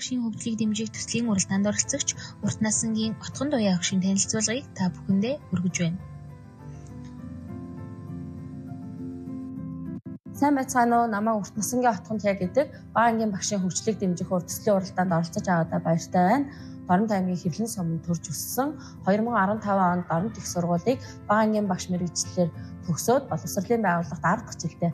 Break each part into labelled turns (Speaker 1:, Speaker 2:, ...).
Speaker 1: багшийн хөгжлийг дэмжих төслийн уралдаанд оролцогч урт насангийн отгон туяа багшийн танилцуулгыг та бүхэндээ хүргэж байна.
Speaker 2: Сайн байцгаана уу? Намайг урт насангийн отгон туяа гэдэг бага ангийн багшийн хөгжлийг дэмжих төслийн уралдаанд оролцож байгаадаа баяртай байна. Дорнод аймгийн Хэвлэн суманд төрж өссөн 2015 онд Дорнод их сургуулийг бага ангийн багш мэргэжлэлээр төгсөөд боловсролын байгууллагт 10 дахь жилдээ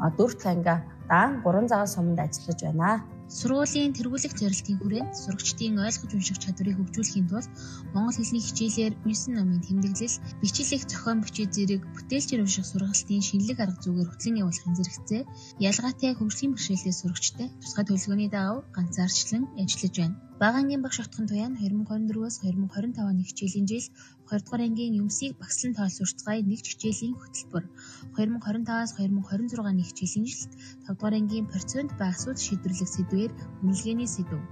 Speaker 2: 4 дахь ангиа даан 3 цагаан суманд ажиллаж байна.
Speaker 1: Сургуулийн тэргүүлэх зорилтын хүрээнд сурагчдын ойлгож унших чадварыг хөгжүүлэхийн тулд монгол хэлний хичээлээр уншсан номын тэмдэглэл, бичлэг, зохион бичиж зэрэг бүтээлчээр унших сургалтын шинэлэг арга зүйгээр хөтлөн явуулахын зэрэгцээ ялгаатай хөгжлийн бэрхшээлтэй сурагчтай тусгай төлөвлөгөөний дагав ганцаарчлан ажиллаж байна. Бага ангийн багш отгон туяа нь 2024-өөс 2025 оны хичээлийн жил 2 дугаар ангийн юмсыг багслан тоолсурцгай нэгж хичээлийн хөтөлбөр, 2025-аас 2026 оны хичээлийн жилд 5 дугаар ангийн процент ба асуудал шийдвэрлэх сэдвээр үнэлгээний сэдв,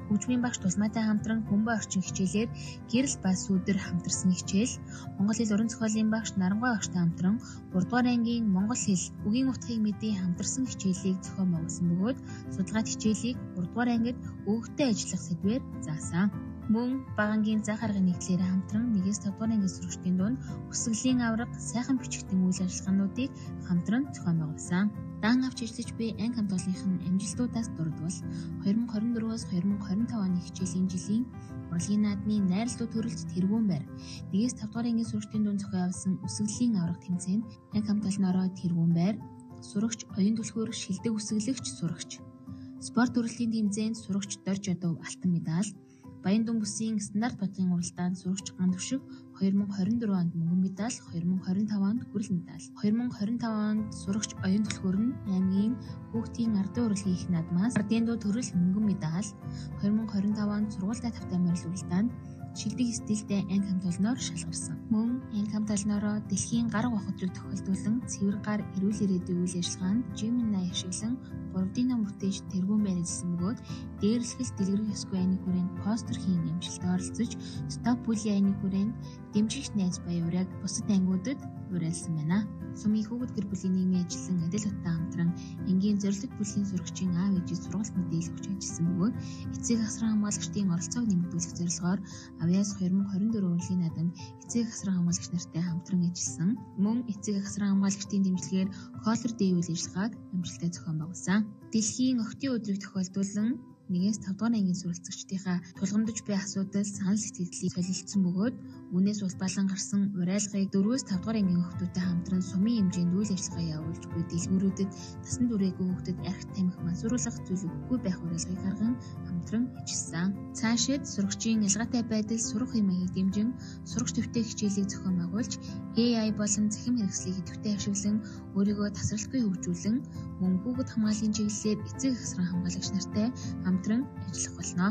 Speaker 1: хөгжмийн багш тусмаатай хамтран хүмбэ орчин хичээлээр гэрэл ба сүудэр хамтарсан хичээл, монгол хэл уран зохиолын багш Нарангаа багштай хамтран 3 дугаар ангийн монгол хэл үгийн утгыг мэдээ хамтарсан хичээлийг зохион байгуулсан бөгөөд судалгаат хичээлийг 3 дугаар ангид өгөгтэй ажиллах сэдвээр заасан. Мөн бага ангийн заах аргын нэгдлээр хамтран 1-5 дугаар ангийн сурагчдын дунд өсгөлийн авраг, сайхан бичигтэн үйл ажиллагаануудыг хамтран зохион байгуулсан. Дан авч ажиллаж буй анги хамт олонныхын амжилтуудаас дурдвал 2024-өөс 2025 оны хичээлийн жилийн урлагийн наадмын найралтууд төрөлд тэргүүн байр 1-5 дугаар ангийн сурагчдын дунд зохион явуулсан өсгөлийн авраг тэмцээнд анги хамт олноороо тэргүүн байр, сурагч оюун түлхүүр шилдэг өсгөлөгч сурагч, спорт төрөлтийн тэмцээнд сурагч дорж ядуу алтан медаль, Баян дүн бүсийн стандарт бодлогын уралдаанд сурагч ган төвшиг 2024 онд мөнгөн медаль, 2025 онд хүрэл медаль, 2025 онд сурагч оюун түлхүүр нь аймгийн хүүхдийн ардын урлагийн их наадмаас ардын дуу төрөл мөнгөн медаль, 2025 онд сургуультай тавтай морил уралдаанд шилдэг стилтэй анги хамт олноор шалгарсан. Мөн анги хамт олноороо дэлхийн гар угаах өдрийг тохиолдуулан цэвэр гар эрүүл ирээдүйн үйл ажиллагаанд Gemini ашиглан 3D ном бүтээж тэргүүн байрлуулсан бөгөөд дээрлэхэл дэлгэрэх ёсгүй айны хүрээнд постэр хийн амжилтад оролцож стоп бүлийн айны хүрээнд дэмжигч найз баяураг бусад ангиудад уриалсан байна. Сумын хүүхэд гэр бүлийн нийгмийн ажиллан адил утаа хамтран энгийн зорилт бүлгийн сурагчийн аав ээжийн сургалт мэдээлэл өгч ажилласан бөгөөд эцэг асран хамгаалагчдын оролцоог нэмэгдүүлэх зорилгоор Авьяас 2024 урлагийн наадамд эцэг асран хамгаалагч нартай хамтран ажилласан. Мөн эцэг асран хамгаалагчдын дэмжлэгээр колер дэй үйл ажиллагааг амжилттай зохион байгуулсан. Дэлхийн охтын өдрийг тохиолдуулан 1-5 дугаар ангийн суралцагчдынхаа тулгамдж буй асуудал санал сэтгэлдлийг солилцсон бөгөөд үнээс улбаалan гарсан уриалгыг 4-5 дугаар ангийн хүүхдүүдтэй хамтран сумын хэмжээнд үйл ажиллагаа явуулж буй дэлгүүрүүдэд тасан дүрээгүй хүүхдэд арх тамхи мансууруулах зүйл өгөхгүй байх уриалгыг гарган хамтран ажилласан. Цаашид сурагчийн ялгаатай байдал сурах юм аяыг дэмжин сурагч төвтэй хичээлийг зохион байгуулж AI болон захим хэрэгслийг идэвхтэй ашиглан өөрийгөө тасралтгүй хөгжүүлэн мөн хүүхэд хамгааллын чиглэлээр эцэг асран хамгаалагч нартай хамтран ажиллах болно.